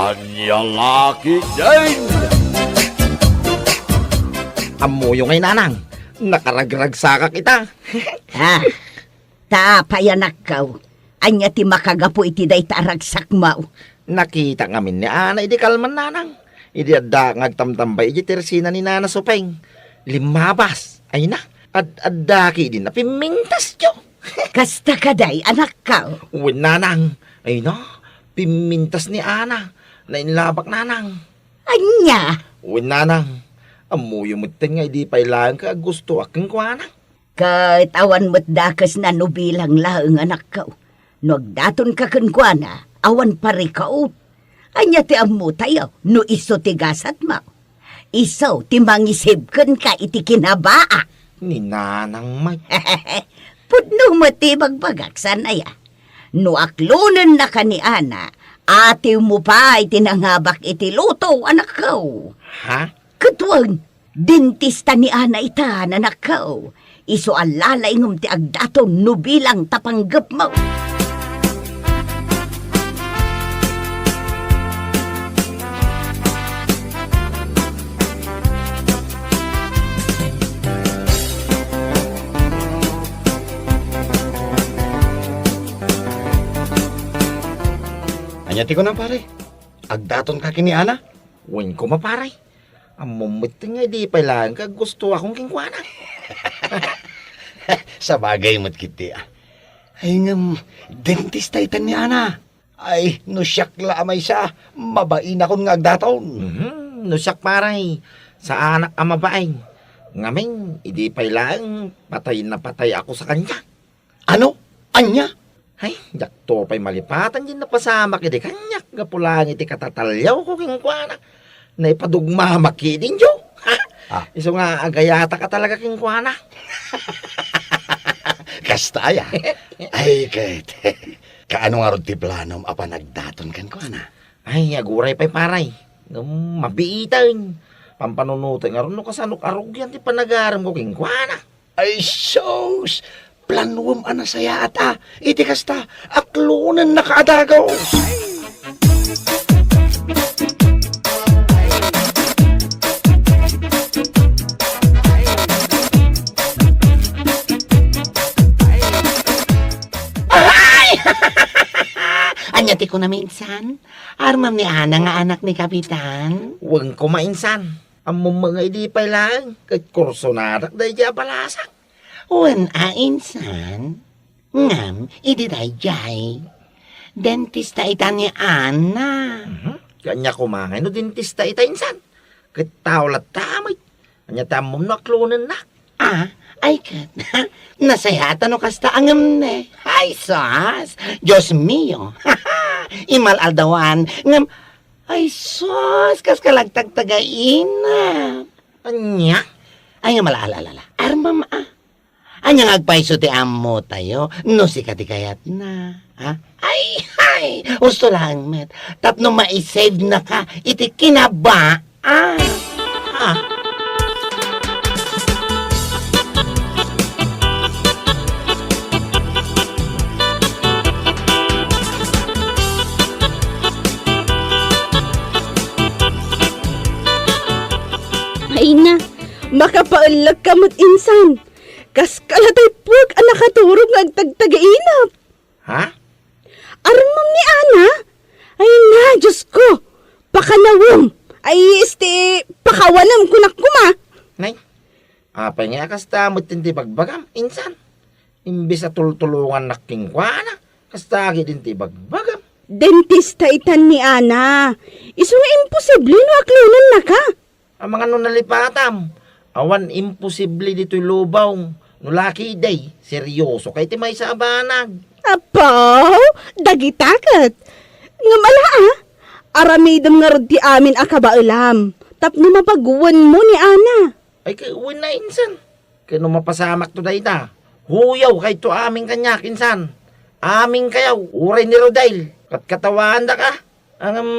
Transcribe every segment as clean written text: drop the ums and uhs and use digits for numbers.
Anyang laki din! Amo yung ngay nanang, nakaragragsa ka kita. Ha? Tapayanak ka. Anya ti makagapo iti day taragsak mau. Nakita ngamin ni Ana, idi kalman nanang. Idi adda ngagtamtambay, idi tersina ni Nana Supeng. Limabas, ay na, ad-adaki din na pimintas yo. Kasta kaday, anak ka. Uwin nanang, ay na, pimintas ni Ana, na inlabak nanang. Anya? Uwin nanang, amo yung mutin nga, idi pailang ka gusto aking kuwana. Kahit awan mo't dakas na nubilang laeng anak ka. Nagdaton ka kunkwana, awan pari ka. Anya ti amu tayo, no iso ti gasat mo. Iso ti mangisib kun ka iti kinabaa. Ni nanang may. Pudno mo ti magbagak sanaya. No aklunan na ka ni Ana, ati mo pa iti nangabak iti luto, anak ko. Ha? Katwang, dentista ni Ana ita, anak ko. Iso alalay ngum ti agdato no bilang tapanggap mo. Anyati ko na pare. Agdaton ka kini Ana. Uwin ko maparay. Amo mutin nga, idi pailang ka gusto akong kingkuana. Sa bagay mo't kiti Ay ngam, dentista itan ni Ana. Ay, no siyak la amay siya. Mabain akong nga agdaton. Nusak paray, sa anak ang mabaeng. Ngamin, idi pailang patay na patay ako sa kanya. Ano? Anya? Ay, jakto pa'y malipatan din na pasama kiti kanyak. Gapulang iti katatalyaw ko kingkuana. Na ipadugma makidin jo. Ah. Iso nga agayata ka talaga kingkuana. Kastaya. Ay, kahit. Kaano nga ron ti planom apa nagdaton kan ko Ana? Ay, aguray pa'y paray. Mabiitan. Pampanunutan nga ron no kasanok arugyan ti panagaram ko kingkuana. Ay, sos! Planuwam ana saya ata. Iti kasta, aklunan nakaadagaw. Anyati ko na minsan, armam ni Ana nga anak ni Kapitan. Huwag ko mainsan. Ang mga idi pailang. Kahit kurso nadak dahi dya balasak. Wan insan, ngam, idi dayjay. Dentista itan ni Ana. Kanya kumangay no dentista ita insan. Kitaw latamay. Kanya tamom na klunan na. Ay kat, nasayatan no kasta angam ne. Ay sos, Diyos mio. Imal aldawan, ngam, ay sos, kas kalagtagtagain na. Anya? Ay nga malaalala, armam Anya ngagpaiso ti amo tayo, no si katikayat na. Ay, gusto lang, met. Tapno maisave na ka, iti kinabaan. Ay na, makapaulag ka mo't insan. Kas kalatay pug ang nakaturog ng tagtagainap. Ha? Armam ni Ana? Ay na, Diyos ko. Pakanawom. Ay, pakawanam kunak kuma. Nay? Apay nga kasta mutin ti bagbagam, insan. Imbis na tultulungan na kingkwana, kasta agi din ti bagbagam. Dentista itan ni Ana. Iso nga imposible no aklunan na ka. Ang mga nunalipatam, awan imposible dito'y lubaw. Nulaki day, seryoso kay ti may sa abanag. Apaw, dagitakat. Nga mala aramidam nga rod ti amin akabailam. Tapno mapaguwan mo ni Ana. Ay kay uwin na insan. Kaya nung mapasamak to day na, huyaw kay to aming kanyak insan. Aming kayaw, uray ni Rodail. Katawan da ka.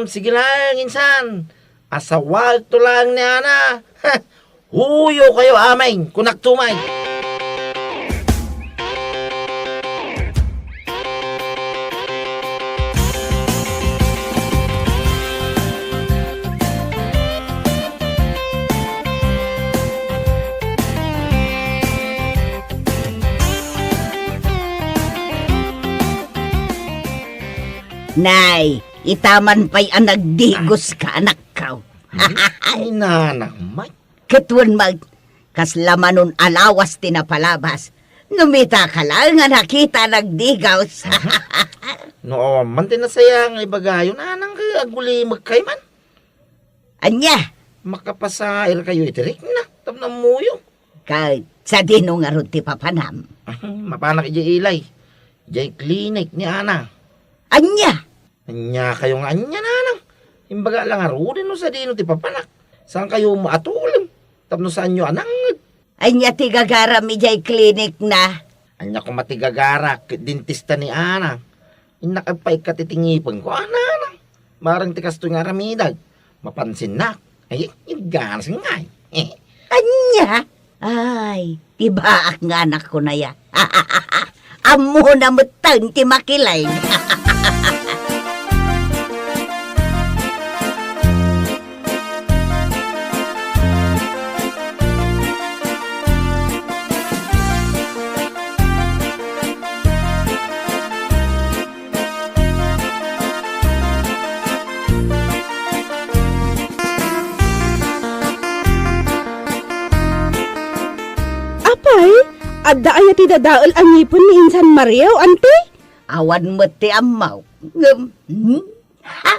Sige lang insan. Asawal to lang ni Ana. Huyaw kayo aming, kunak tumay. Nay, itaman pa'y ang nagdigos ka, anak ka. Ay, nanang, may. Katuan mag, kaslamanon alawas tinapalabas. Numita ka lang nga nakita nagdigaws. No, man din nasaya nga ibagayo, nanang kay aguli magkayman. Anya, Makapasair kayo itirik na, tam na muyo. kahit sa dino nga ron ti papanam. Mapanak iji ilay. Ijay klinik ni Ana. Anya, Anya kayo nga anya, nanang. Imbaga lang arunin no sa dino ti papanak. Saan kayo maatulim? Tapno saan nyo anangad? anya ti gagarami jay klinik na. Anya ko matigagara, dentista ni Ana. Inakapay katitingipon ko, nanang. Marang tikas to nga ramidag. Mapansin na. Ay, ganas nga eh. Anya, ay, tibaak nga anak ko na ya. Amo na mutang ti makilay. Apay, adda ay ti dadaol ang ngipon ni Insan Mario, ante? Awan mo ti amaw. Ha?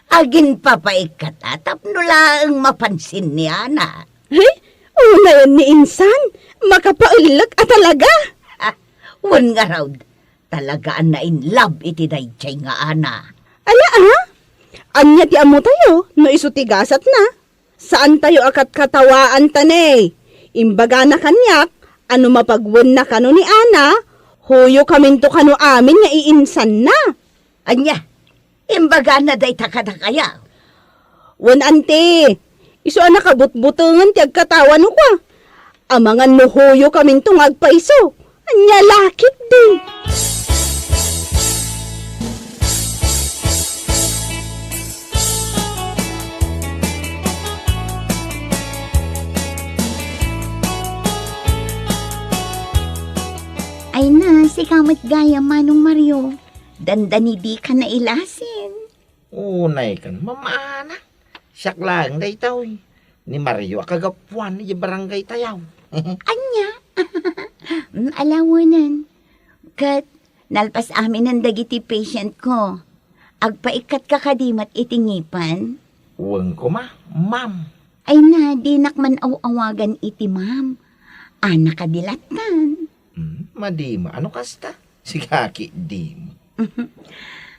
Agin papaikat atap nula ang mapansin ni Ana. Eh, una yan ni Insan. Makapaulag at talaga. Wan nga raw, talagaan na in love iti dayjay nga Ana. Ala anya ti amo tayo, no isutigasat na. Saan tayo akat katawaan tanay? Imbaga na kanyak, ano mapagwan na kano ni Ana, huyo kaminto kano amin nga iinsan na. Anya, imbaga na day takadakaya. Wan ante, iso anak kabutbutungan ti agkatawan ko kwa. Amangan no huyo kaminto nga agpaiso, anya lakit din. Ay na, si kamot gaya Manong Mario. Dandani di ka na ilasin. Unay kan, mamana. Siyak lang day taw. Ni Mario akagapuan ni barangay tayaw. Anya? Alawanan. Kat, nalpas amin ang dagiti patient ko. Agpaikat ka kadimat itingipan. Uwang ko ma'am. Ay na, di nakman awagan iti ma'am. Anak kadilatan. Madima, ano kasta? Si Kaki, di mo.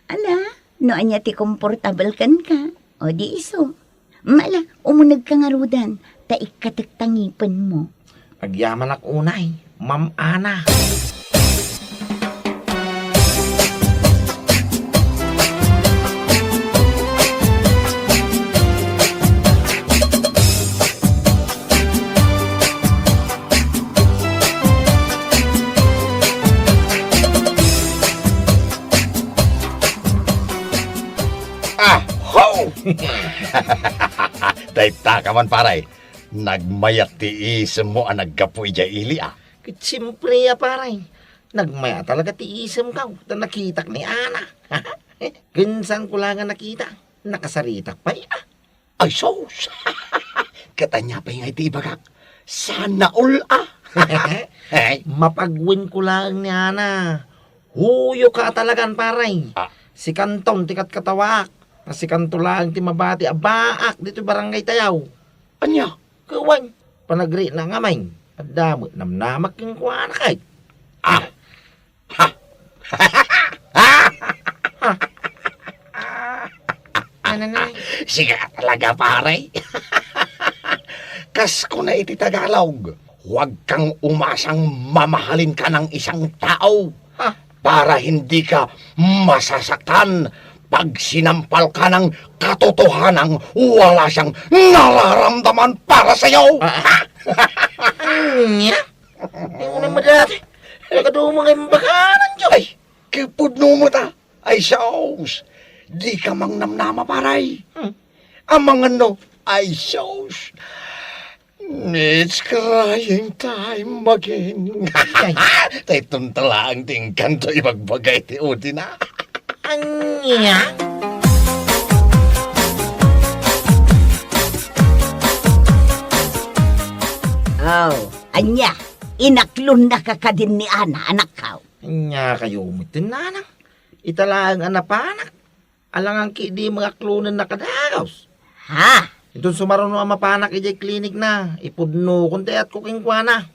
Ala, no anya ti komportable kan ka. O di iso. Mala, umunag ka nga rudan. Taik katagtangipan mo. Agyaman ak unay, Ma'am Ana. Dayta ka man paray. Nagmayak ti isem mo ang naggapoy dya ili Siyempre paray. Nagmaya talaga ti isem ka. Nakitak ni Ana. Gansan ko lang nga nakita. Nakasaritak pa Ay sos. Katanya pa yung iti ibagak. Sana all Ay, Mapagwin ko lang ni Ana. Huyo ka talagan paray. Ah. Si Kanton tikat katawak. Si Kanto lang ti mabati abaak dito barangay tayaw. anya? Kawan, panagri na ngamay. At damot namnamak yung kuwana kay. Nanay. Sige talaga paray. Kas ko na iti Tagalog. Huwag kang umasang mamahalin ka ng isang tao para hindi ka masasaktan pag sinampal ka ng katotohanang wala siyang nararamdaman para sa'yo. Anya? Yung naman dati. Nagkadumang ay bakanan dyan. Ay, kipudno mo ta. Ay, saos. Di ka mang namnama paray. Amang ano, ay saos. It's crying time again. Tay tuntala ang tingkan to ibagbagay ti uti na. Anya? Oh, anya, inaklon na ka din ni Ana, anak ka. Anya kayo umitin nanang. Italaang anapanak. Alangang ki di mga klunan na kadagaws. Ha? Itong sumaruno ang mapanak ijay klinik na. Ipudno kunti at kukingkwana.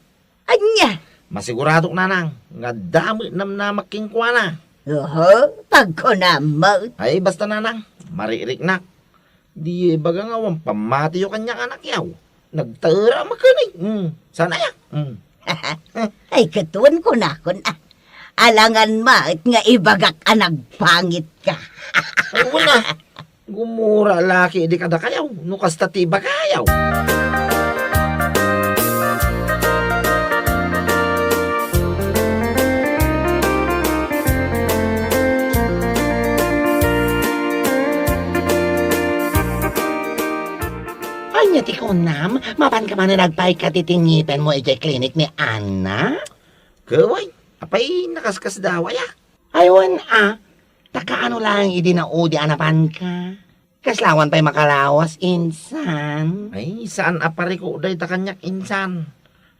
Anya? Masiguradok nanang. Nga dami nam na makingkwana. Oho, pagkunamot. Ay basta nanang. Maririk na. Di baga nga wang pamati yung kanyang anak yaw. Nagtara makanig. Sana ya. Ay, katuan ko na. Alangan maat nga ibagak anag pangit ka. Ay wala. Gumura laki di kada kayaw. Nukas tatiba kayaw. Anya ti kunam, mapan ka man na nagpaikat itingipen mo ijay klinik ni Ana? Kaway. Apay nakaskas daw ya. Aywan takaano lang idinaudi anapan ka. Kaslawan pa'y makalawas, insan. Ay saan apari ko uday ta kanyak insan.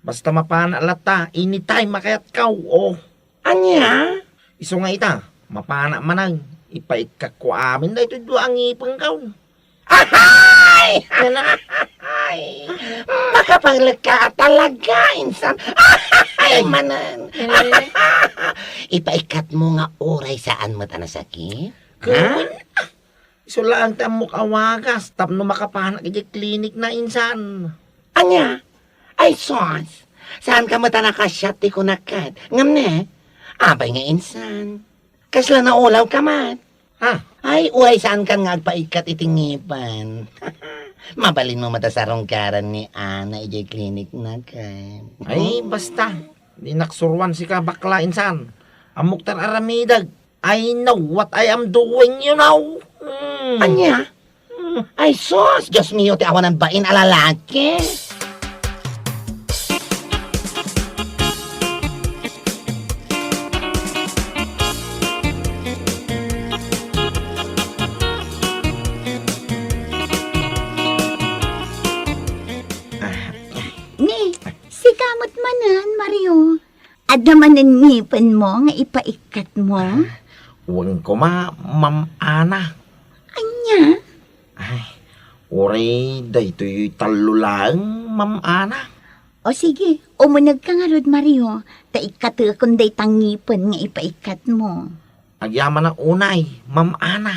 Basta mapana lata. Anytime makayat kaw. Oh. Anya? Iso nga ita. Mapana manang. Ipaikak ko amin na ito doon ang ipang kaw. Ay! Ay! Makapaglag ka talaga, insan. Ay, manan. Ipaikat mo nga oray saan mo tanasakit? Kawin. Iso lang tamok awagas. Tapno makapanak iti klinik na insan. Anya? Ay, sos. Saan ka mata nakasyat ko nakad? Ngam ne? Abay nga insan. Kasla na ulaw ka man. Ha? Ay, uray saan ka nga agpaikat itingipan. Mabalin mo matasarong karan ni Ana ijay klinik na ka. Ay basta. Di naksurwan si ka bakla insan. Amok tar aramidag. I know what I am doing, you know. Anya? Ay, sos. Diyos mio, ti awan ng bain alalaki. Ni, si kamot manan, Mario. Ad naman ang ngipin mo nga ipaikat mo. Huwag ko Ma'am Ana. Anya? Ay, oray, daytoy talo lang, Ma'am Ana. O sige, umunag ka nga rod, Mario. Taikat kung day tangipin nga ipaikat mo. Agyaman ang unay, Ma'am Ana.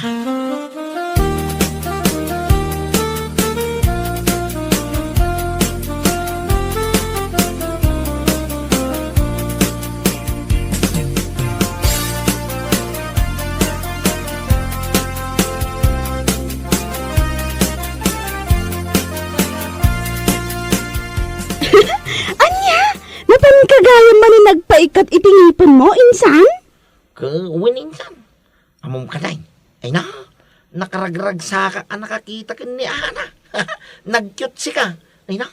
Napan kagaya man ni nagpaikat itingipan mo, insan? Kawin insan. Amom ka day. Ay na, nakaragrag sa ka nakakita ka ni Ana. Nag-cute si ka. Ay na,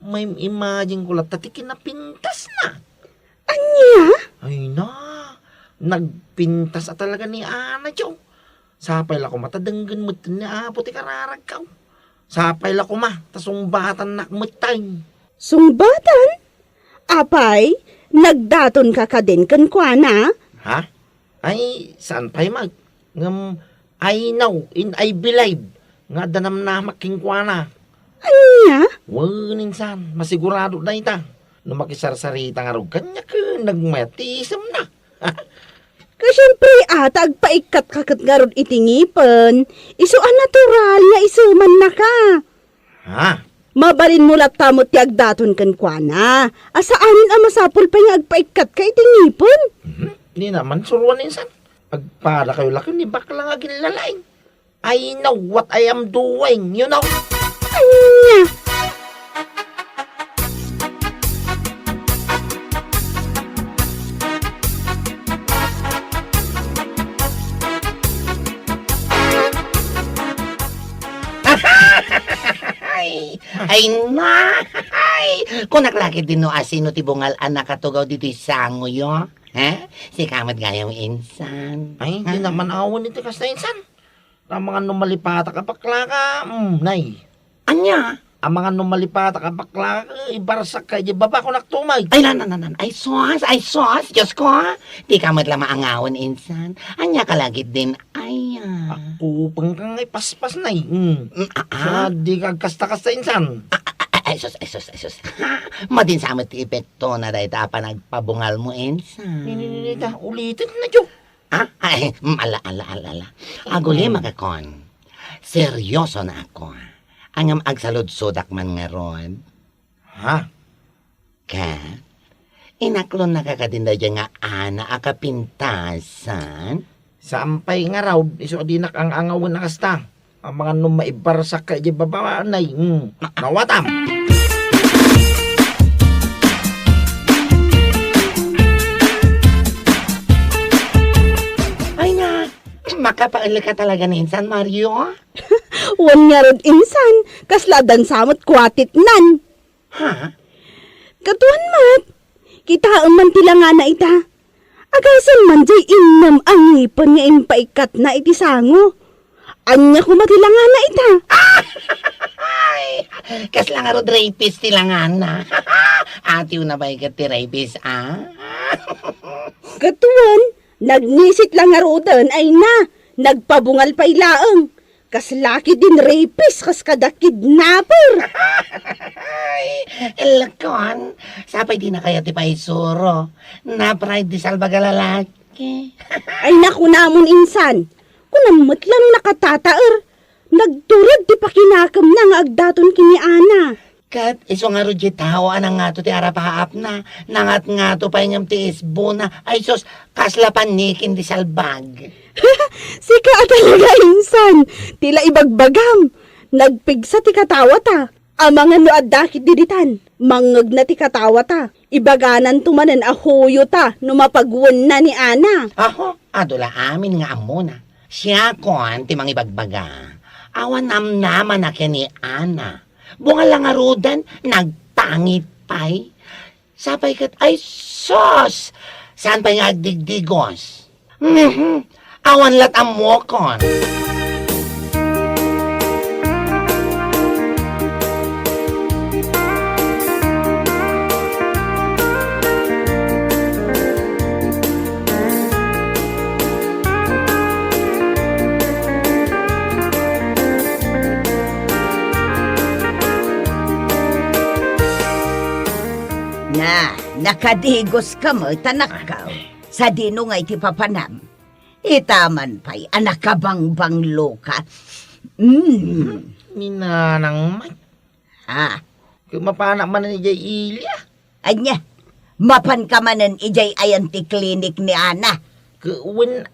may imagine ko lang tatikin na pintas na. Anya? Ay na, nagpintas at talaga ni Ana, Joe. Sapay la ko matadanggan mo ni Apo ti kararag ka. Sapay la ko tasumbatan nakmatay. Sungbatan? Apay, nagdaton ka din kan kuana? Ha? Ay, saan pa'y mag? Ngam, I know, in I believe. Nga danam na makingkwana. Anya? Waninsan, masigurado na ita. No makisarsarita nga rog kanya ka, nagmatisam na. Kasyempre atag paikat kakat garod itingipan. Iso ang natural nga isuman na ka. Ha? Mabalin mo latamot ti agdaton kan kuana. Asaanin ang masapol pa nga agpaikat ka itingipon? Di naman suruan insan. Agpada kayo laki ni bakla nga ginlalain. I know what I am doing, you know. Anya? Ay na! Ay! Kung naklaki din no asino ti bungal anak katugaw dito sango yo. Ha? Si kamot gayong insan. Ay, hindi naman awan iti kas na insan. Ang mga numalipata ka bakla ka, nay. Anya? Ang mga numalipata ka bakla ka, ibarsak ka, di ba ko naktumay? Ay, nan. Ay, sos. Diyos ko, ha? Di kamot lang maangawan, insan. Anya kalagit din. Ay, Pupang kang paspas nay. Ah? Di ka kasta-kasta insan. Ay, sos. Madin sa amat epekto na dahil pa nagpabungal mo, insan. Ninita, ulitin na jo. Ay, ala. Aguli magakon. Seryoso na ako. Ang agsalod-sodak man nga ron. Ha? Kat, inaklon na kakadinda dyan nga ana akapintasan. Sampay nga raw, iso dinak ang angawin na kasta. Ang mga numaibarsak ka, di ba nay? Nawatam. Ay na, makapail ka talaga ni Insan Mario. Wan nga rod insan, kasladan samot kwatit nan. Ha? Katuan mat, kita man tila nga na ita. Agasan man jay innam ang ngipon nga impaikat na iti sango. Anya ko matila nga na ita. Ay, kasla nga rod rapist tilangan na. Atiw na ba ikat ti rapist, Katuan, nagnisit lang nga rodan ay na, nagpabungal pa ilaang. Kas laki din rapist, kas kada kidnapper. Ay, elakon. Sapay di na kaya ti paisuro. Na-pride di salbaga lalaki. Ay naku namon insan, kunamot lang nakatataer. Nagturad di pa kinakam na nga agdaton kini Ana. Kat, iso nga ro di tao, anang nga to ti arapaap na. Nangat nga to pa yung ti isbo na. Ay sos, kasla panikin di salbag. Sika talaga insan, tila ibagbagam. Nagpigsa ti katawa ta. Amangan no addakit diditan, mangag na ti katawa ta. Ibaganan tumanan ahoyo ta, no mapagwan na ni Ana. Aho, adula amin nga amo na. Siya kon, ti mangibagbaga. Awan namnaman na ni Ana. Bunga lang nga rodan, nagpangit pa'y. Sapay kat, ay sos! Saan pa nga agdigdigos? Awan lat amo kon. Nakadigos ka mo, tanakaw. Sa dino nga iti papanam. Itaman pa'y anak ka bang loka. Minanang mat. Ha? Kumapanak man ni Jay Ilya. Anya, mapan ka manan ijay ayan ti klinik ni Ana. Kuwin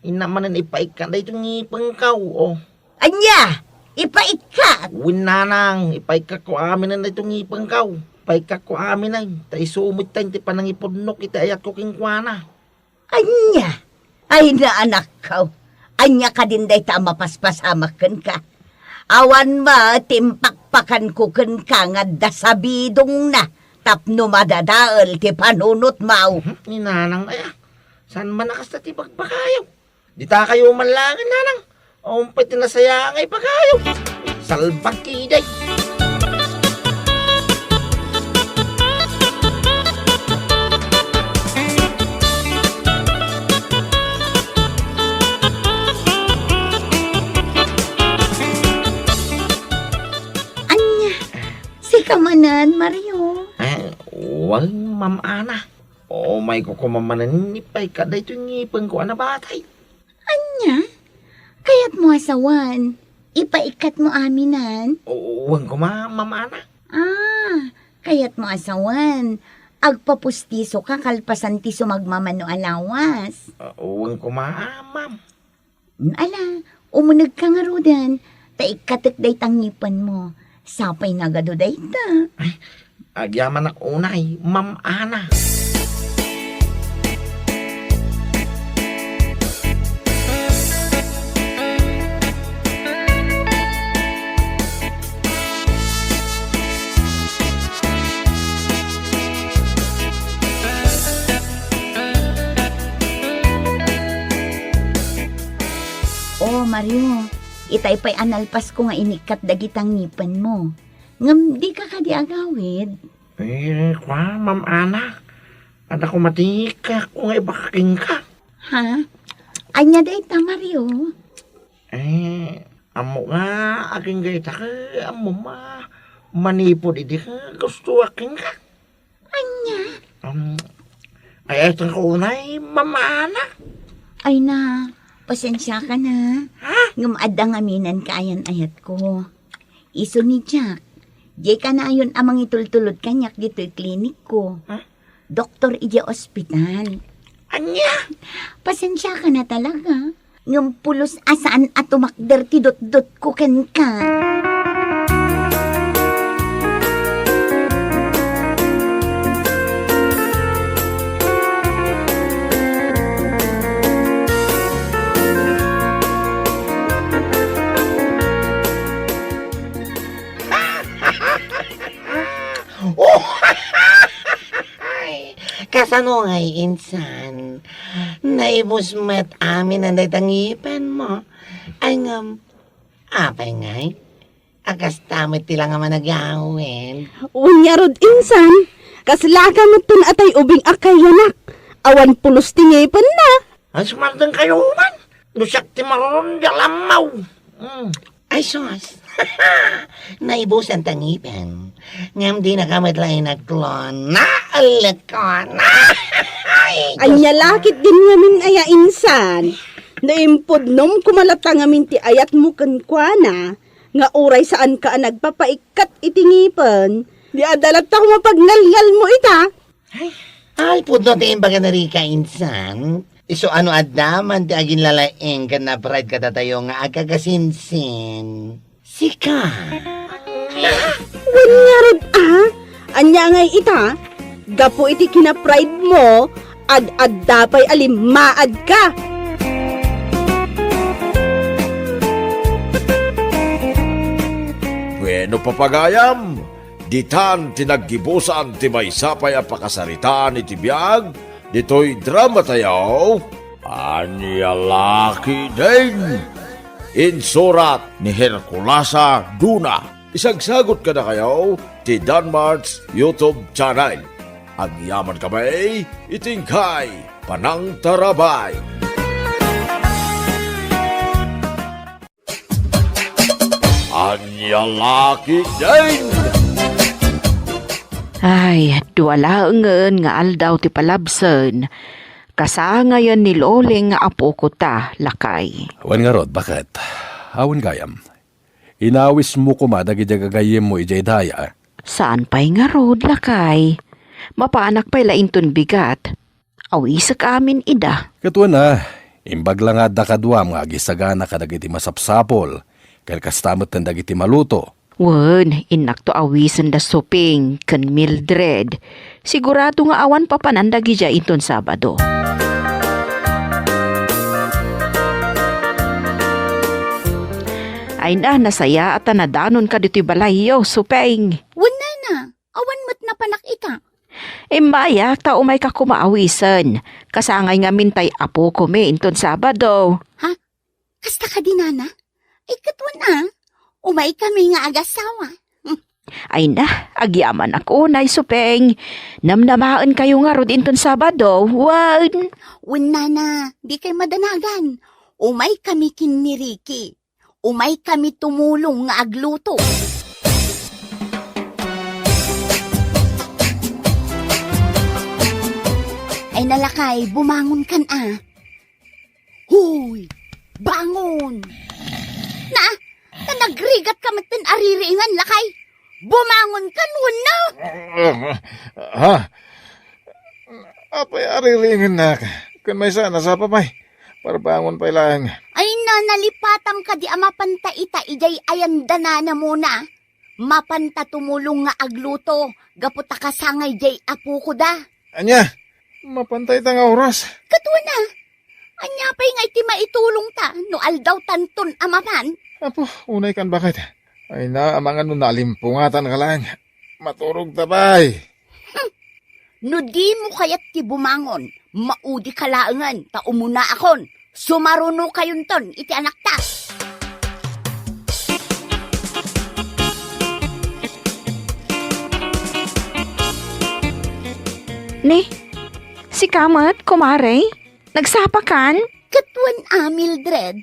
Inamanan ipaikat na itong ngipang kaw. Anya, ipaikat. Win nanang, ipaikat ko amin na itong ngipang kaw. Paikat ko amin ay, tayo sumit tayo, ti panangipunok, iti ayat ko kingkwana. Anya, ay na anak ka. Anya ka din day ta mapaspasamakan ka. Awan ma, timpakpakan ko kan ka nga dasabidong na. Tapno madadaal ti panunot mau. Ni nanang ay, saan man nakas na ti pagpakayaw? Di ta kayo manlangin nanang. Umpay tinasaya ngay pagkayaw. Salbag kiday. Kamanan, Mario. Wal, Ma'am Ana. May kukumamanan nipay ka da ito ngipang ko na batay. Anya? Kaya't mo asawan. Ipaikat mo aminan. Wang ko Ma'am Ana. Kaya't mo asawan. Agpapustiso ka kalpasan ti sumagmamano alawas. Wang ko Ma'am. Ala, umunag ka nga rodan. Taikatik day tangipan mo. Sapay nagado day ta. Agyaman ak unay, Ma'am Ana. Mario. Itay pa'y analpas ko nga inikat dagitang ngipan mo. Ngam di ka kadi agawid. Ma'am Ana. Anak ko matika kung ibakaking ka. Ha? Anya day ta, Mario. Amo nga, aking gayta ka, amo manipod, hindi ka gusto aking ka. Anya? Ay, itong kaunay, Ma'am Ana. Ay na, pasensya ka na. Ngam adang aminan ka ayan ayat ko. Iso ni Jack. Di ka na ayon amang itultulod kanyak dito'y klinik ko. Doktor ije ospital. Anya? Pasensya ka na talaga. Ngam pulos asaan at umakder ti dot-dot ko ken ka. Kasano ngay, insan? Naibos met amin ang datangipan mo. Ay ngam, apay ngay? Akas tamit tila nga managawin. Unya rod insan, kaslaka mo tun atay ubing akay yanak. Awan pulos tingipan na. Ang sumartang kayo man. Lusak ti maron, dalamaw. Ay sos, naibos ang tangipan. Ngam di nakamadlay nagklon. Naalakon. Anya lakit din ngamin aya insan. Naimpod nom kumalatang ngamin ti ayat mo kankwana. Nga uray saan ka nagpapaikat itingipan. Di adalat ako mapagnalngal mo ita. Ay, pudno ti imbaga na rika, insan. Iso ano adaman ti agin lalaeng ka na pride ka tatayo nga agagasinsin. Sika. Wanya rod Anya ngay ita. Gapo iti kina-pride mo. Ad dapay alimaad ka. Bueno papagayam, ditan tinaggibusan ti may sapay a pakasaritaan iti biyag, dito'y drama tayaw, Anya Laki din. Insurat ni Herculasa Duna. Isagsagot ka na kayo ti Danmar's YouTube channel. Ang yaman kamay, itingkay, panang tarabay. Anya Laki din. Ay, duwalaengen nga aldaw ti palabsen. Kasangayan ni Loling nga apo ko ta, lakay. Awan nga rod, bakit? Awan gayam. Inawis mo kumadag ijagagayim mo ijay daya. Saan pa'y nga rod, lakay? Mapaanak pa'y lainton bigat. Awisak amin ida. Katuan na, imbag lang nga dakadwam nga gisagana kadag iti masapsapol. Kaya kastamot ng dagiti maluto. Wen, inak to awisen da suping, kan Mildred. Sigurado nga awan pa panandagi dya inton Sabado. Ay na, nasaya at nadanon ka dito'y balayo, supeng. Wala na. Awan mo't napanak ita. Imbaya, tao may ka kumaawisan. Kasangay nga mintay apo ko me inton Sabado. Ha? Kasta ka dinana? Ikatwan na. Umay kami nga agasawa. Ay na, agyaman ako, nay supeng. Namnamaan kayo nga rod inton Sabado. Wan. Wala na. Di kay madanagan. Umay kami kinmiriki. Umay kami tumulong nga agluto. Ay nalakay, bumangon kan Huy! Bangon! Na nagrigat ka matin ariringan, lakay! Bumangon kan, wala! Ha? Apay arilingan na. Kan may sana sa papay. Para bangon pa ilang. Ay na, nalipatang ka di amapanta ita, ijay ayandana na muna. Mapanta tumulong nga agluto, gaputa kasangay jay apo ko da. Anya, mapantay ta nga oras. Katwa na, anya pa'y nga iti maitulong ta, no aldaw tanton amaman. Apo, unay kan bakit? Ay na, amangan nun nalimpungatan ka lang. Maturog tabay. No di mo kayat ti bumangon, maudi kalaangan, ta umuna akon. Sumaruno kayon ton, iti anak ta. Ni, si Kamat, kumare, nagsapakan? Katwan Mildred,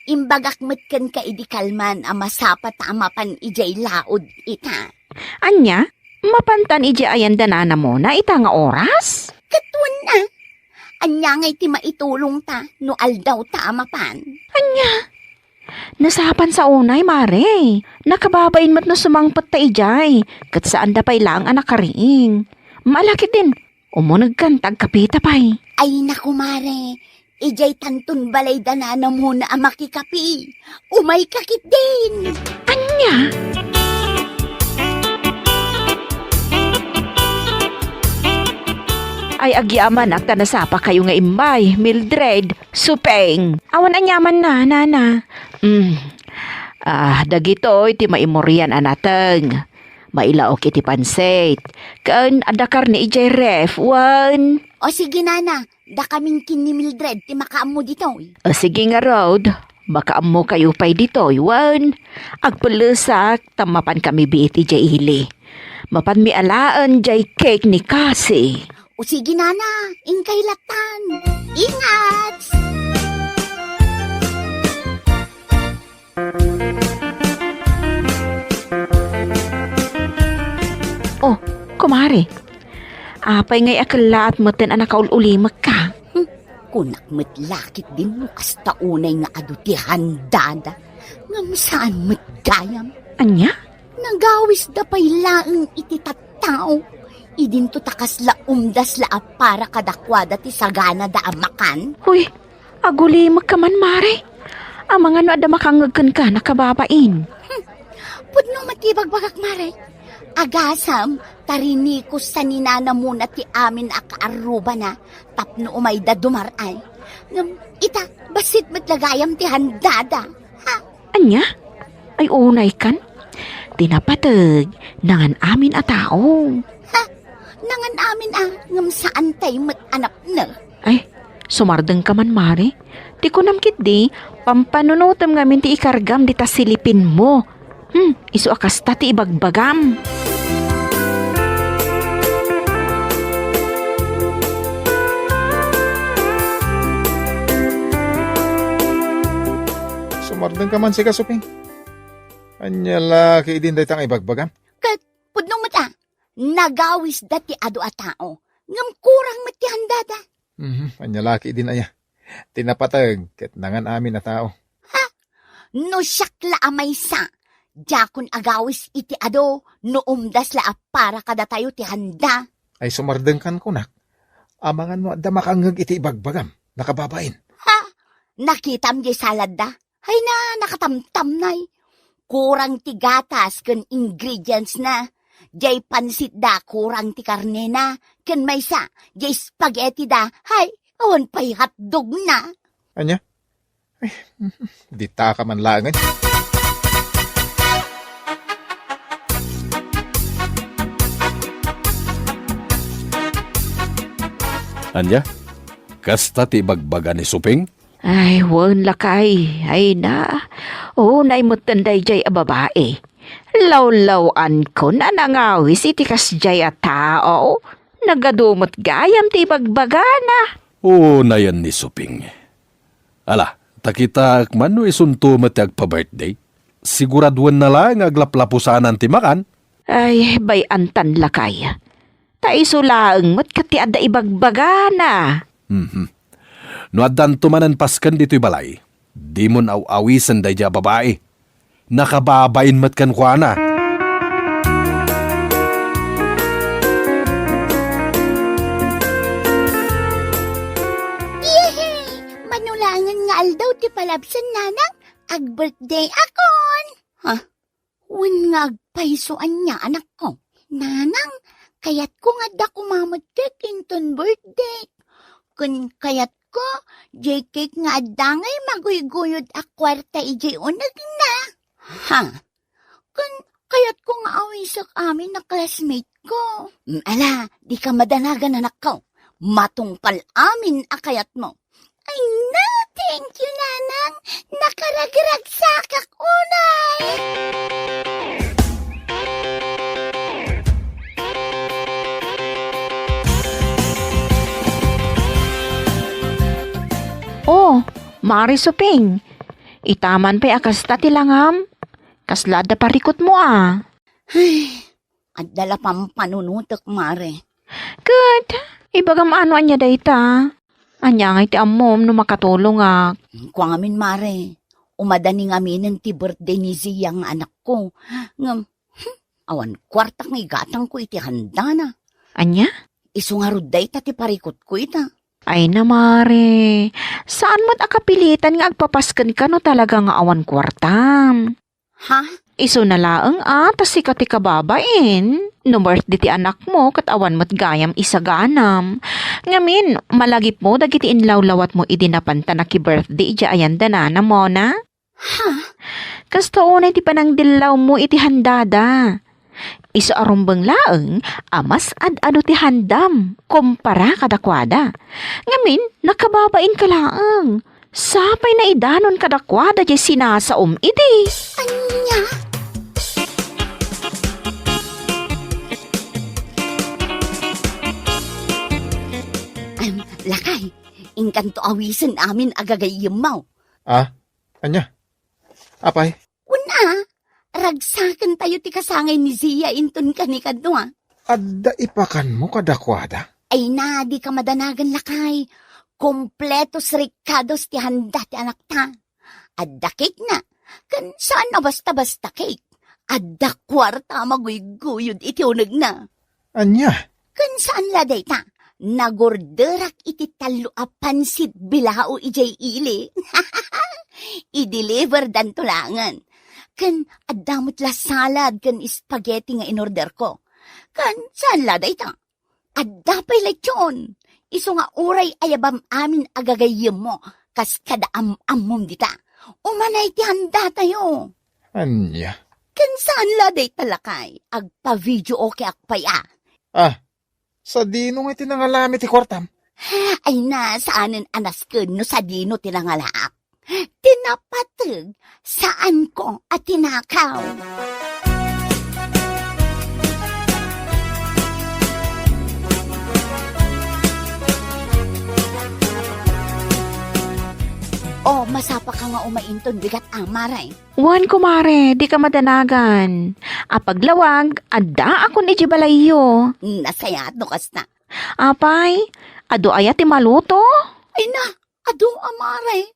imbagak metken ka idikalman ang masapat amapan ijay laod ita. Anya, mapantan ije ayan danana mo na ita nga oras? Katwan na. Anya ngay ti maitulong ta, no aldaw ta amapan. Anya, nasapan sa unay, mare. Nakababain mat no sumangpat ta ijay. Kat saan da pay lang anak kariing. Malaki din, umunag kan tagkapita pay. Ay naku mare, ijay tantun balay danana mo na ang makikapi. Umay kakit din. Anya? Ay agyaman at tanasapa kayo nga imbay, Mildred, supeng. Awan anyaman na, nana. Dagito iti maimorian anateng. Mailaok iti pansit. Kaan adakar ni ijay ref, wan. O sige nana, da kaming kin ni Mildred, ti makaam mo dito. O sige nga, Rod. Baka amo kayo pa'y dito, wan. Agpulusak, tamapan kami biit ijay ili. Mapan mi alaan jay cake ni Cassie. O sige nana, ingkay latan. Ingat! Oh, kumare. Apay ngay akala at maten anak kaululimak ka. Kunak matlakit din mo kasta unay nga adu ti handada. Ngam saan matgayam? Anya? Nagawis da pay laeng iti tattao. Idinto takas la umdas la para kadakwada ti sagana da amakan. Huy, agulimak ka man, mare. Ang mga no ada makangagkan ka nakababain. Pudno matibag bagak mare. Agasam, tarini ko sa ninana muna ti amin akaaruba na, tapno umay da dumaray. Ngam, ita, basit matlagayam ti handada. Ha? Anya? Ay unay kan? Tinapatag, nangan amin a tao. Ha? Nangan amin ngam saan tayo matanap na. Ay, sumardeng ka man, mare. Di ko namkit di, pampanunutam ngamin ti ikargam di ta silipin mo. Isu akas ta ti ibagbagam. Sumardeng ka man si Kasuping. Anya laki din dahi tang ibagbagam. Kat, pudno mata, nagawis dati ado a tao. Ngam kurang mati handada. Anya laki din aya. Tinapatag, ket nangan amin na tao. No syakla amay sa. Jakon agawis iti ado, no umdas la para kada tayo ti handa. Ay sumardeng kan kunak. Amangan mo da makangag iti ibagbagam. Nakababain. Ha? Nakitam di salad da? Hay na, nakatamtam nay. Kurang ti gatas ken ingredients na. Jay pansit da, kurang ti karne na. Ken maysa, jay spaghetti da. Hay, awan pa'y hotdog na. Anya? Ay, di ta ka man langan. Anya? Kasta ti bagbaga ni Suping? Ay, wan lakay. Ay na. Oo, naimutanday jay a babae. Law-lawan ko na nangawis iti kas jay a tao. Nagadumot gayam ti bagbaga na. Oo na yan ni Suping. Ala, takita man no isunto mo ti agpa-birthday. Siguraduan na lang aglaplapusanan ti makan. Ay, bayantan lakay. Taisulaang mo't katiada ibagbaga na. No adan tumanan paskan dito'y balay. Di mo aw-awisan day dya babae. Nakababain mat kan kwa na. Yehey! Manulangan nga aldaw ti palabsan nanang ag-birthday akon. Ha? Wan nga agpaisoan niya anak ko. Nanang, kayat ko nga da kumamad kinton birthday. Kun kayat ko, jay cake nga adangay maguygoyod a kwarta ijay unag na. Ha? Kun kayat ko nga awisak amin na classmate ko. Ala, di ka madanagan anak ko. Matungpal amin a kayat mo. Ay na, thank you nanang. Nakaragragsak unay. Mari Suping, itaman pa'y akas ta tilangam. Kaslada parikot mo ah. At dala pang panunutok, mare. Good. Ibagam ano anya dayta. Anya nga iti amom no makatulong ah. Kung amin, mare, umadani nga minin ti birthday ni Zia nga anak ko. Ngam, awan kwartak nga igatang ko iti handa na. Anya? Isu nga ruday ta ti parikot ko ita. Ay na mare, saan mo't akapilitan nga agpapaskan ka no talaga nga awan kwartam? Ha? Iso na laeng tas sikat ti kababain. No birthday ti anak mo kat awan mo't gayam isaganam. Ngamin, malagip mo dagiti inlawlawat mo idinapanta na ki birthday ija ayan danana mo na? Ha? Kasto unay ti panang dilaw mo iti handada. Iso arumbang laeng, amas ad-ano ti handam, kumpara kadakwada. Ngamin, nakababain ka laeng. Sapay na idanon kadakwada di sinasaom iti. Anya? Lakay, ingkanto awisan amin agagayim mo. Ah, anya? Apay? Una, ragsakan tayo ti kasangay ni Zia inton kanikadno ah. Adda ipakan mo kadakwada? Ay na, di ka madanagan lakay. Kompletos ricados ti handa ti anak ta. Adda cake na. Kan saan na basta-basta cake? Adda kwarta maguyuguyod iti unag na. Anya? Kan saan laday ta? Nagorderak iti talo a pansit bilao ijay ili. I-deliver dan tulangan. Kan adamot la salad kan spaghetti nga inorder ko. Kan saan laday ta? Adda pa'y lechon. Iso nga uray ayabam amin agagayim mo. Kas kada amom dita. Umanay ti handa tayo. Anya? Kan saan laday talakay? Agpa-video okay akpaya. Ah, sa dino nga tinangalami ti kwartam? Ay na, saanin anas ko no sa dino tinangalaak. Tinapatag saan ko at tinakaw. O, masapa ka nga umainton bigat amaray. Wan kumare, di ka madanagan. Apaglawag, adda ako ni Jibalayo. Nasayat no kas na. Apay, ado ayat ti maluto? Ay na, ado amaray.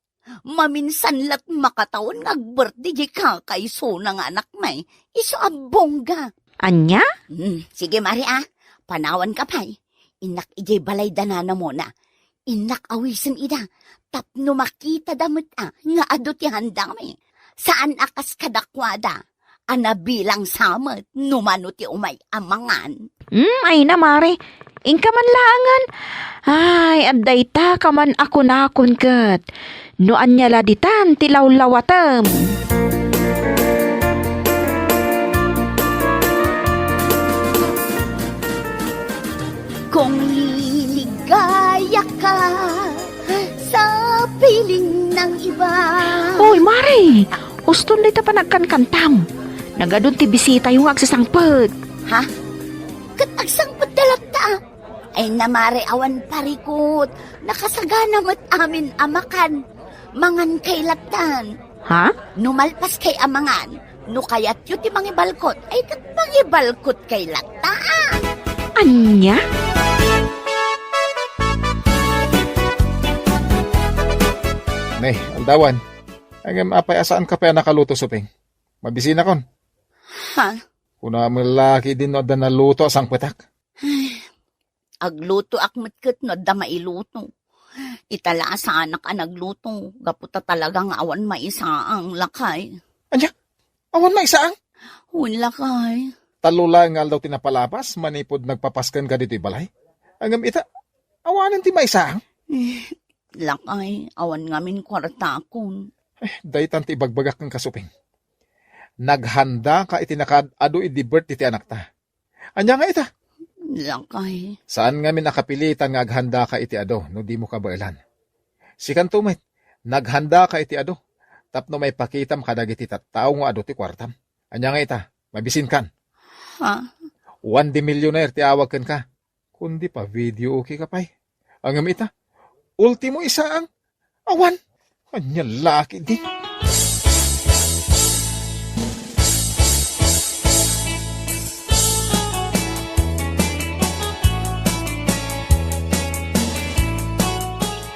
Maminsan lat makataon nag-birthday di ka kay so ng anak may. Iso abongga. Anya? Sige mari ah, panawan ka pay. Inak ijay balay danana mo na. Inak awisan ida. Tapno makita damot nga ado ti handa may. Saan akas kadakwada? Ana bilang samet, numano ti umay amangan. Ay na mare, ingka man langan. Ay, adday ta kaman ako nakon kat. Noan niya laditan ti lawlawatam. Kung liligaya ka sa piling ng iba. Hoy, mare, uston dito pa nagkankantam. Nagadun ti bisita yung agsasangpet. Ha? Kat agsangpet dalagta. Ay namare awan parikot. Nakasagana mat amin amakan. Mangan kay latan. Ha? Numalpas kay amangan. No kayat yu ti mangibalkot. Ay kat mangibalkot kay latan. Anya? Nay, aldawan. Ang apay asaan ka pa nakaluto suping? Mabisina kon. Ha? Kuna malaki din no da naluto asang petak. Agluto akmatket no da mailuto. Itala sa anak ang nagluto. Gaputa talagang awan maisaang lakay. Anya? Awan maisaang? Hun lakay. Talula nga daw tinapalapas, manipod nagpapaskan ka dito'y balay. Ang ita, awanan ti maisaang? Lakay, awan ngamin kwarta kon. Daytan ti bagbagak ng kasuping. Naghanda ka itinakad ado idibert iti anak ta. Anya nga ita? Lakay. Saan nga nakapilitan nga aghanda ka iti ado no di mo ka bailan? Si kantumit, naghanda ka iti ado. Tapno may pakitam kadagiti tattao nga ado ti kwartam. Anya nga ita, mabisin kan. Ha? 1 millionaire ti awag kan ka. Kundi pa video okay ka pay. Ang ita, ultimo isa ang awan. Anyang laki di.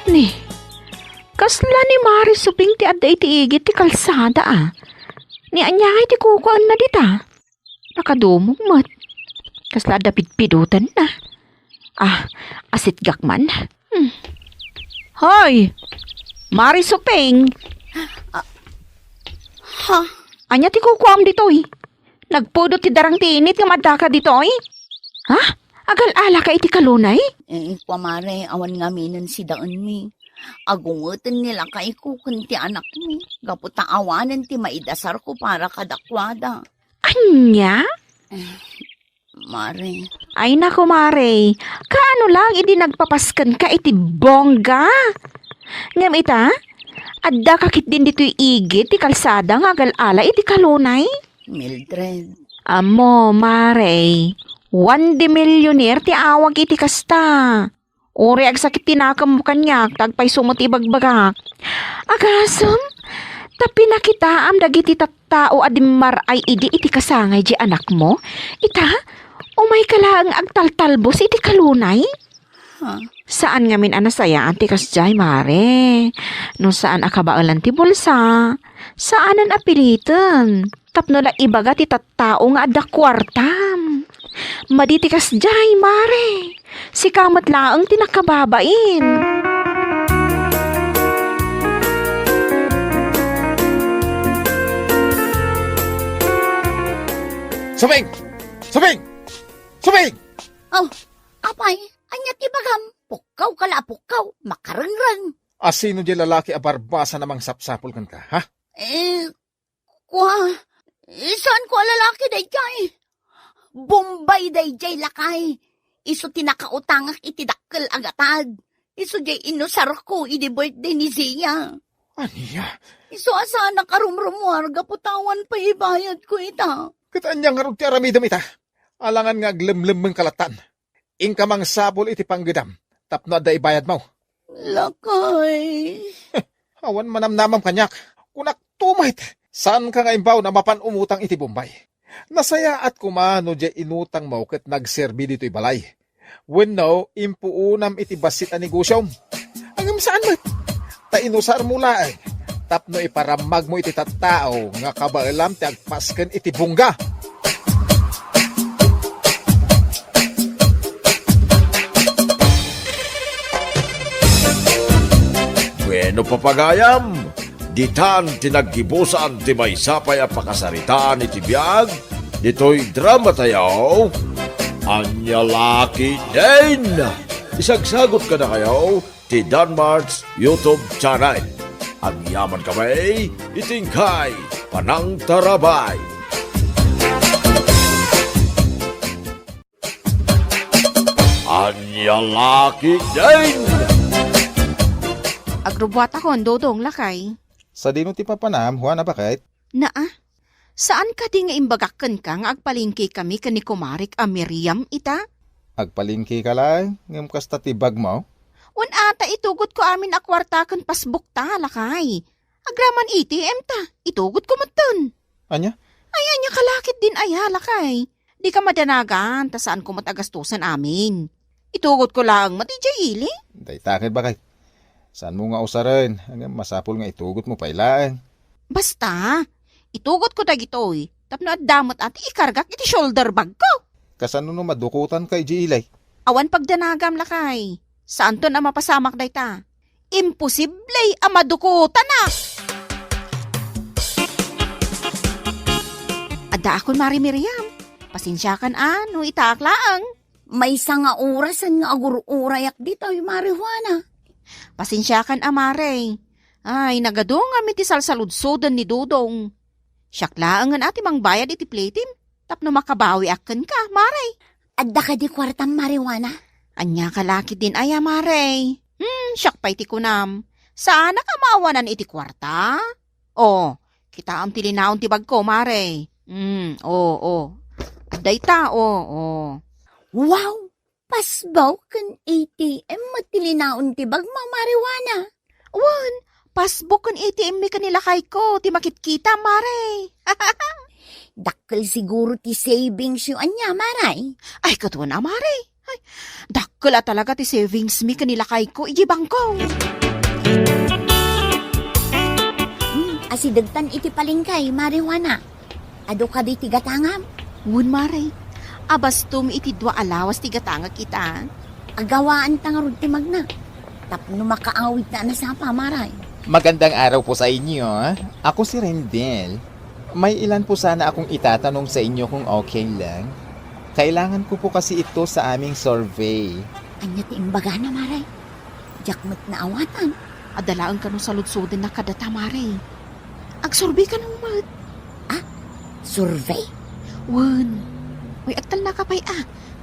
Ni, kasla ni Mari Suping ti adda iti igit ti kalsada Ni anyangay ti kukuan na dita. Nakadumog mat. Kasla adda pidpidutan na. Asit gakman. Hoy! Mari Suping! Ha? Anya ti kukuam ditoy. Nagpudot ti darang tinit nga madaka ditoy. Ha? Agal-ala ka iti kalunay? Pamare, awan nga minan si daan mi. Agungutan nila kay kukun ti anak mi. Gaputa awanan ti maidasar ko para kadakwada. Anya? Mare, Ay nako Mare, kaano lang idi nagpapaskan ka iti bongga? Ngam ita, adda kakit din dito'y igit ti kalsada nga agal-ala iti kalunay? Mildred. Amo, Mare, 1 di milyonер ti awag iti kasta. Uri ag sakit tinakam mo kanyak, tagpay sumot ibagbagak. Agasam, tapi nakitaam dagiti tattao adimar ay idi iti kasangay di anak mo. Ita, umay kalaang agtaltalbos iti kalunay? Saan ngamin anasaya anti kasjay, Mare? No saan akabaalan ti bulsa? Saanan apilitan? Tapno la ibaga ti tattao nga adda kwartam. Maditi kasjay, Mare. Si kamat laang tinakababain. Suping! Suping! Suping! Oh, apay, anya ti bagam. Pukaw kala pukaw, makarengreng. Asino di lalaki a barbasa namang sapsapol kan ka, ha? Saan ko lalaki day jay? Bombay day jay lakay. Iso tinakautangak iti dakkel agatad. Iso jay inusar ko idi birthday ni Zia. Aniya? Iso asa nakarumrumuar gaputawan pa ibayad ko ita. Kataan niya nga rin ti aramidam ita. Alangan nga glemlem mong kalatan. Ingka mang sabol iti panggedam. Tapno adda ibayad mo. Lakay. Awan manamnamam kanyak. Kunak tumait. Saan ka nga imbaw na mapan umutang iti Bombay? Nasaya at kumano di inutang mo ket nagserbi dito'y balay. When no, impuunam iti basit a negosyom. Angam saan mo? Ta inusar mula eh. Tapno iparamag mo iti tattao nga kabaalam ti agpasken iti bungga. Bueno papagayam, ditan tinaggibusan ti maysapay a pakasaritaan iti biag, dito'y drama tayo, Anya Laki din! Isagsagot ka na kayo ti Danmar's YouTube channel. Ang yaman kamay, itingkay, panang tarabay. Anya Laki din! Agrubuat ako ang dodong lakay. Sa dino ti papanam, Juana bakit? Saan ka di nga imbagakan ka nga agpalingki kami ka ni Kumarik a Miriam ita? Agpalingki ka lang, ngam kasta ti bag mo. Wan ata itugot ko amin a kwarta kan pasbuk ta lakay. Agraman ATM ta, itugot ko matun. Anya? Ay, anya kalakit din ay lakay. Di ka madanagan, ta saan ko matagastusan amin. Itugot ko lang matijay ili. Day takit bakit? Saan mo nga usarin? Hanggang masapol nga itugot mo pailaan. Basta, itugot ko dagitoy. Tapno at damot at ikargak iti shoulder bag ko. Kasano no madukutan kay Gilay? Awan pagdanagam lakay. Saan to na mapasamak day ta? Imposible ang madukutan na! Ada akon Mari Miriam. Pasensya kan no itaak laang. May nga orasan nga agururayak dito yung marihuana. Pasensya kan amare. Ay, nagadong kami ti salsaludsodan ni Dudong. Siyak ang ati mang bayad iti platim. Tapno makabawi akan ka, Mare. Adda ka di kwartang marihuana? Anya kalaki din ay Mare. Siyak pa iti kunam. Sana ka maawanan iti kwarta? Kita am tilinaon ti bag ko, Mare. Aday ta, Wow! Pasbaw kan ATM matilinaon ti bag marijuana. Wan, Pasbuk kan ATM mi kanila kay ko, ti makit-kita, Mare. Dakkel siguro ti savings yung anya, maray. Ay, katuwa na, Mare. Ay, dakkel talaga ti savings mi kanila kay ko, ijibang ko. Asidagtan iti palingkay, mariwana. Ado ka di tigatangam. Wun, Mare. Abastum iti dua alawas ti gatanga kita. Agawaan tangarod ti magna. Tapno makaawit na nasapa, maray. Magandang araw po sa inyo. Ako si Rendel. May ilan po sana akong itatanong sa inyo kung okay lang. Kailangan ko po kasi ito sa aming survey. Anya ti imbaga na, maray. Jakmat na awatan. Adalaan ka no sa lutsudin na kadata, Mare. Agsurbi ka ng mat. Survey? Wun. Uy, agtal na kapay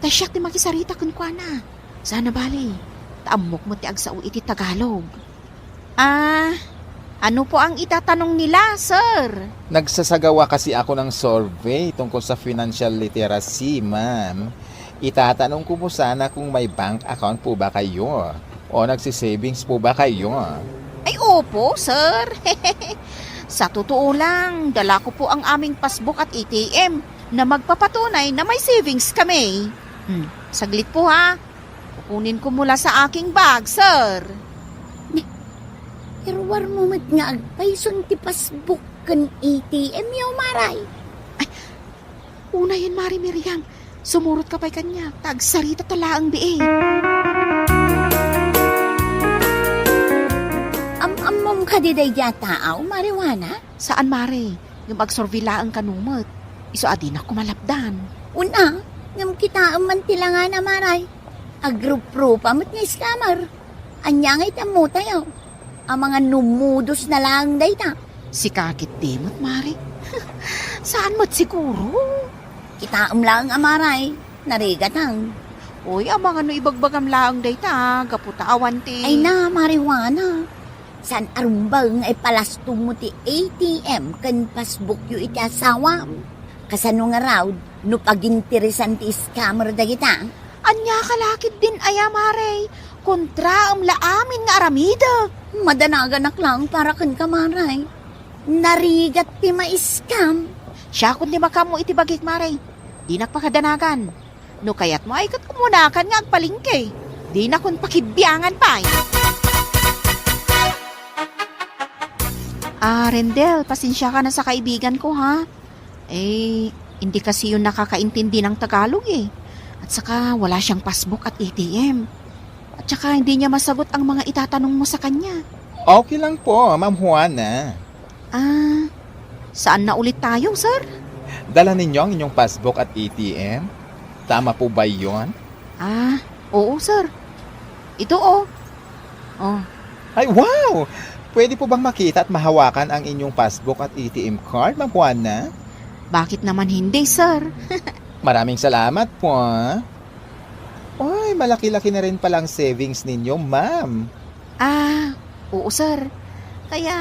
Tasyak ti makisarita kun kwa na. Sana bali. Taamok mo ti agsao iti Tagalog. Ano po ang itatanong nila, sir? Nagsasagawa kasi ako ng survey tungkol sa financial literacy, ma'am. Itatanong ko po sana kung may bank account po ba kayo o nagsisavings po ba kayo. Ay, opo, sir. Sa totoo lang, dala ko po ang aming passbook at ATM na magpapatunay na may savings kami. Saglit po ha. Kukunin ko mula sa aking bag, sir. Irwar mo mat nga agpayson ti pasbook kan ATM yaw, maray. Una yan, Mari Miriam. Sumurot ka pa'y kanya. Tagsarita tala ang biing. Amam ka di day taaw, mariwana? Saan, Mari? Yung agsorvilaan kanumot. Iso adin ako malapdan. Una, ngam kita man tila nga na, maray. Agrup-rup amat nga scammer. Anya nga'y tamo tayo. Ang mga numudos na lang day ta. Si kakit dimot, Mari. Saan mo't siguro? Kita lang amaray. Narigatang. Uy, ang mga ibagbagam lang day ta. Gaputawan ti. Ay na, mariwana. San arumbang ay palastong mo ti ATM kan pasbook yu iti asawam. Kasano nga raw, no paginteresan ti scammer da kita. Anya kalakit din aya, Mare. Kontra ang laamin nga aramida. Madanaganak lang para kan kamaray. Narigat ti ma-scam. Siya kun di makamo iti bagik, Mare. Di nakpakadanagan. No kayat mo ay kat kumunakan nga agpalingke. Di na kun pakibyangan pa. Rendel, pasensya ka na sa kaibigan ko, ha? Hindi kasi yun nakakaintindi ng Tagalog eh. At saka wala siyang passbook at ATM. At saka hindi niya masagot ang mga itatanong mo sa kanya. Okay lang po, Ma'am Juana. Saan na ulit tayo, sir? Dala ninyo ang inyong passbook at ATM? Tama po ba yon? Oo, sir. Ito, oh. Ay, wow! Pwede po bang makita at mahawakan ang inyong passbook at ATM card, Ma'am Juana? Bakit naman hindi, sir? Maraming salamat po. Ay, malaki-laki na rin palang savings ninyo, ma'am. Oo, sir. Kaya,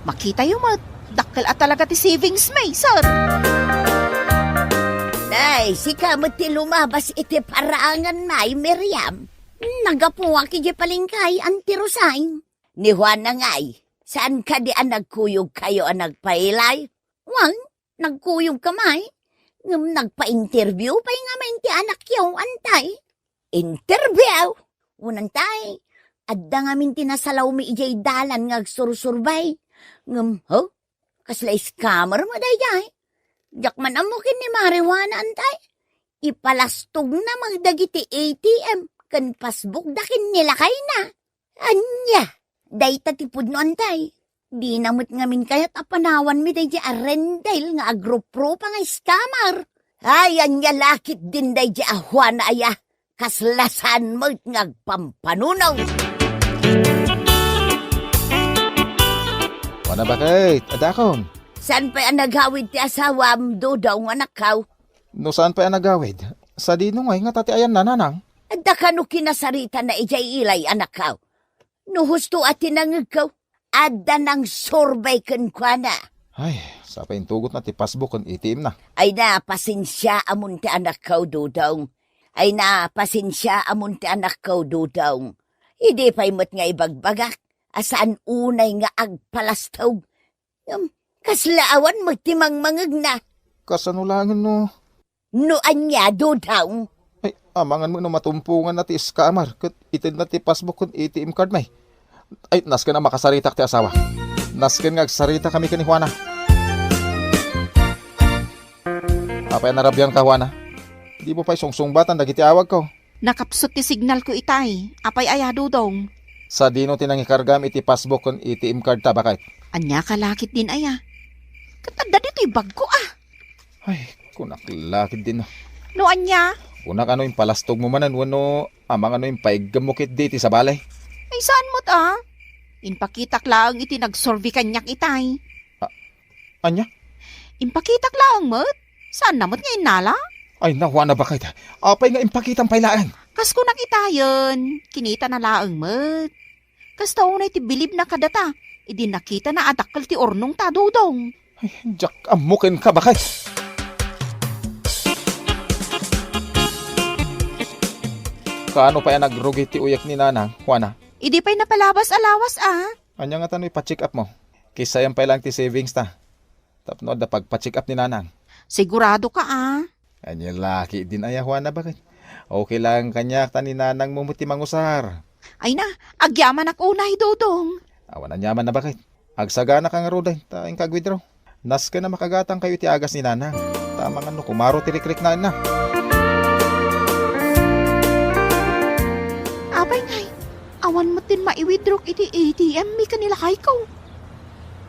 makita yung dakkel at talaga ti savings may, sir. Day, si kamot ti lumabas iti paraangan may, Miriam. Nagapuwa ki di palingkay, antirusain. Ni Juan na ngay, saan ka di nagkuyog kayo ang nagpailay? Wang, nagkuyog kamay. Ngam nagpa-interview pa nga main ti anak yaw, antay. Interview? Unang tay, adda nga min tinasalaw mi ijay dalan nga agsursurbay. Ngam, kasla scammer mo day. Jakman amukin ni Marijuana, antay. Ipalastog na magdagiti ATM, kan pasbook dakin nila kay na. Anya, day tatipod no, antay. Di namot ngamin kayat apanawan mi day di Rendel nga agro-pro pa nga scammer. Ay, anya lakit din day di Juan aya. Kaslasan mo nga agpampanunaw. Wala ba kay, adakon? San pa ang naghawid ti asawam do daw nga nakaw? No saan pa yan nagawid? Sa dinungay nga tati ayan nananang. Adda ka no kinasarita na ijay ilay anakaw. No husto at tinangagaw. Adda ng sorbay kan kwa na. Ay, sa paintugot na ti passbook ang ATM na. Ay na, pasensya amon ti anak kaw dudong. Ay na, pasensya amon ti anak kaw dudong. Hindi pa'y mo't nga ibagbagak. Asaan unay nga agpalastog. Kaslaawan mo timang mangag na. Kasanulangan no. No anya daw. Ay, amangan mo no matumpungan na ti scammer. Kat itin na ti passbook kun ATM card may. Ay, nasken na makasarita ti asawa. Nasken nga agsarita kami kani Juana. Apay narabyan ka Juana. Di mo pa'y sungsungbatan dagiti awag ko. Nakapsot ti signal ko itay. Apay aya dudong. Sa dino tinangikargam iti passbook kun ATM card ta bakit? Anya kalakit din aya. Katanda dito'y bag ko Ay, kunak lakid din no. No anya? Kunak ano yung palastog mo manan wano amang ano yung paiggamukit diti sa balay. Ay saan mo't Inpakitak laang iti nagsorbi kanyak itay. Anya? Inpakitak laang mo't? Saan namot ngayon nala? Ay nawa na bakit? Apay nga impakitang pailaan. Kas ko nakitayon, kinita na laang mo't. Kas taunay ti bilib na kadata, idi nakita na adakkel ti ornong tadudong. Ay, Jack, amukin ka bakit? Kaano pa yan nagrugi ti uyak ni Nanang, Juana? Idi pa'y napalabas alawas Anya nga tano'y pa-check up mo. Kisa yan pa lang ti savings ta. Tapno da pagpa-check up ni Nanang. Sigurado ka Anya laki din aya Juana bakit? Okay lang kanya ta ni Nanang mo muti mangusar. Ay na, agyaman ak unay dudong. Awan na nyaman na bakit? Agsagana ka nga roday, taing kagwidro. Nas ka na makagatang kayo ti agas ni Nanang. Tama nga no, kumaro tiliklik na. Abay ngay, awan mo tin maiwidrok iti ATM mi kanila kay ko.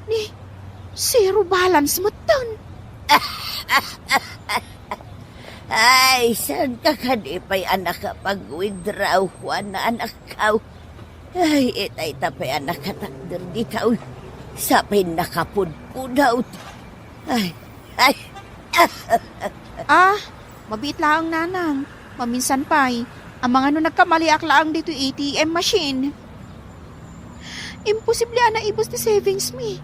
Ni, zero balance mo ton. Ay, saan ka kanipay anak ka pag-withdraw, Juan na anak ka? Ay, itay tapay anak ka takder di tao. Sapay nakapudpudaw. Ay. Mabit laang Nanang. Maminsan pa'y, ang mga no nagkamaliak laang dito ATM machine. Imposible na ibus ti savings mi.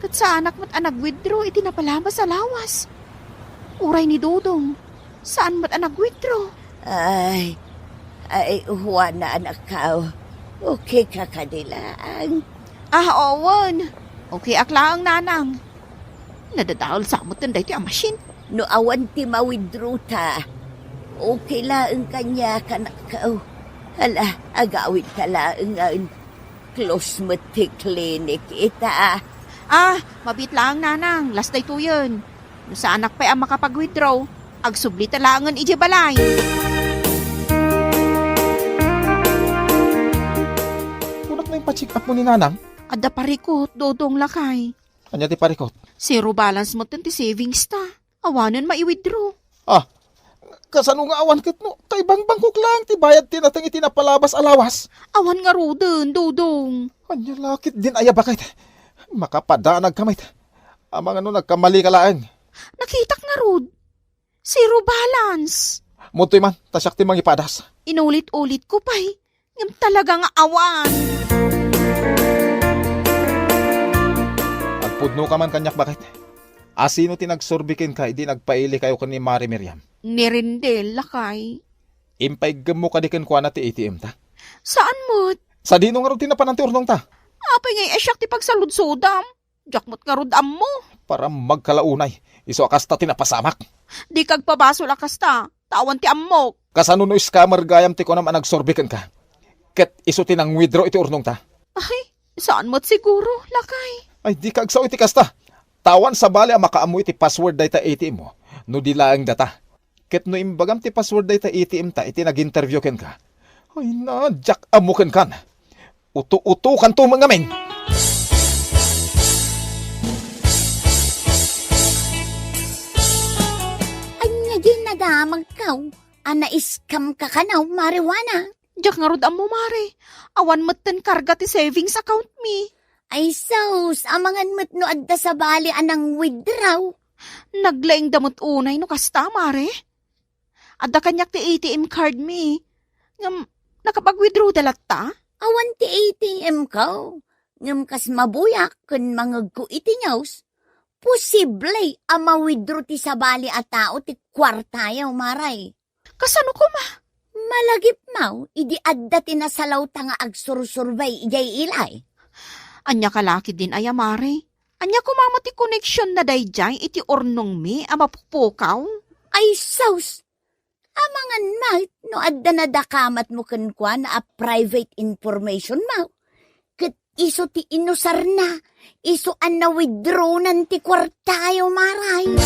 Kat sa anak mo't anag-withdraw iti napalabas sa lawas. Uray ni Dodong. Saan mo't anag-withdraw? Ay, Juan na anak ka. Okay ka kanilaan. Owan. Okay aklaang Nanang. Nadadahol sa amot tinday ti ang machine. No awan ti mawithdraw ta. Okay laang kanya kanak ka. Hala, agawin ka laang close mo ti clinic ita. Mabit lang Nanang. Last day to yun. No sa anak pa ang makapag-withdraw, agsubli talangan iji balay. Kunak na yung pa-check up mo ni Nanang? Ada parikot, Dodong lakay. Anya ti parikot? Zero balance mo ti savings ta. Awanan maiwithdraw. Kasano nga awan kat no? Kay bang-bangkok lang ti bayad tinatang itinapalabas alawas. Awan nga roden, Dodong. Anya lakit din aya bakit? Makapadanag kamay. Amang ano nagkamali ka laang. Nakitak nga rod. Zero balance. Mutoy man, tasyak ti mangipadas. Inulit-ulit ko pa'y. Ngam talaga nga awan. Agpudno ka man kanyak bakit? Asino tinagsurbikin ka, hindi nagpaili kayo kan ni Mari Miriam. Nirindel, lakay. Impaigam mo kadikin kwa na ti ATM ta? Saan mo't? Sa dino nga rin tinapanan ti urnong ta. Apay ngay asyak ti pagsaludsodam. Jakmot nga rodam mo. Para magkalaunay, iso akas ta tinapasamak. Di kagpabaso lakas ta. Tawan ti ammok. Kasano no scammer gayam ti ko naman nagsurbikin ka. Ket iso tinang withdraw iti urnong ta. Ay, saan mo't siguro, lakay? Ay di kagsaw iti kasta. Tawan sa bali ang makaamu iti password data ATM mo. No di laang data. Ket no imbagam ti password data ATM ta iti nag-interview ken ka. Ay na, jak amuken kan. Utu-utu kan to mga men. Anya din nadamag ka. Ana-scam ka kanaw, marijuana. Jak nga rodam mo, Mari. Awan mo't ten karga ti savings account mi. Ay sus, amangan mo't no adda sa bali anang withdraw. Naglaing damot unay no kasta, Mari. Adda kanyak ti ATM card mi. Ngam, nakapag-withdraw dalat ta? Awan ti ATM ka. Ngam kas mabuyak kun mangag ko iti nyaws. Posible ama withdraw ti sa bali a tao ti kwartayaw, Maray. Kasano ko ma? Malagip mau, idi adda tinasalaw ta nga agsursurbay ijay ilay. Anya kalaki din ay amare. Anya kumamot ti connection na dayjay iti ornong mi amapupukaw. Ay, saus! Amangan mait, no adda na dakamat mo kankwa na a private information mo. Kat iso ti inusar na, iso an na withdraw nan ti kwartayo maray.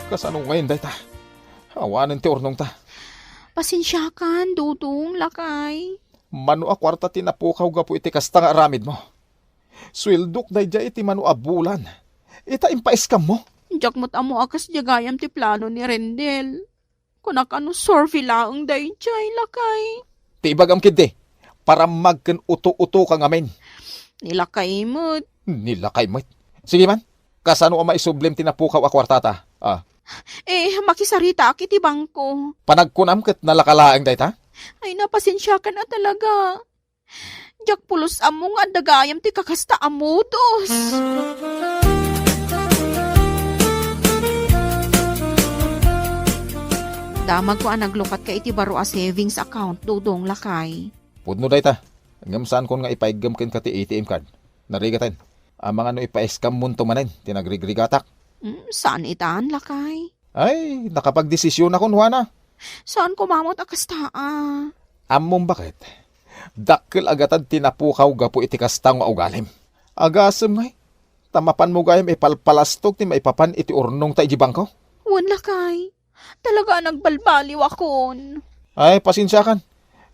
Kasano ngayon, day ta? Awanan ti ornong ta. Pasensyakan, dudong, lakay. Mano a kwarta tinapukaw gapo iti kasta nga aramid mo. Swildok dayjay iti mano a bulan. Ita impaiskam mo. Diyak mo't amo akas jagayam ti plano ni Rendel. Kunak ano sorfi laang dayjay, lakay. Ti ibagam kid para magken uto-uto ka ngamin. Nilakay mo't. Nilakay mo. Sige man, kasano ang maisublim tinapukaw a kwartata? Makisarita akit ti bangko. Panagkunam ket nalakalaang dayta? Ay, napasensya ka na talaga. Diyak pulos among adagayam ti kakasta amudos. Damag ko ang naglukat ka iti baro a savings account, dudong lakay. Pudno dayta. Ngam saan kon nga ipaigam ken ka ti ATM card. Narigatan. Ang mga no ipaiskam munto manen, tinagrigrigatak. Saan itaan, lakay? Ay, nakapagdesisyon ako, Juana. Saan kumamot akastaa? Among bakit? Dakkel agatan tinapukaw gapo iti kastang ugalim. Agasem ngay. Tamapan mo gayam ipalpalastog ti maipapan iti urnong ta ijibangko. Wan lakay. Talaga nagbalbaliw akon. Ay, pasensya kan.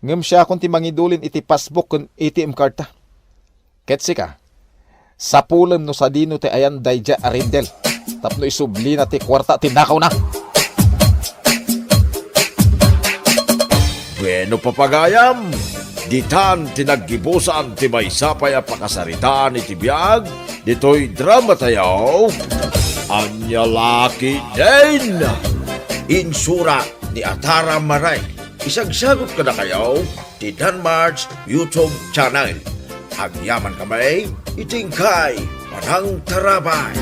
Ngem siya kung ti mangidulin iti passbook kun ATM card ta. Ketsi ka. Sa pulam no sa dino ti ayan dayja arindel. Tapno isubli na ti kwarta tinakaw na. Bueno papagayam, ditan tinaggibusan ti maysapay a pakasaritaan iti biag, dito'y drama tayaw, Anya Laki din! Insura ni Atara Maray, isagsagot ka na kayo, ti Danmar's YouTube channel. Agyaman kamay, itingkay, panang tarabay.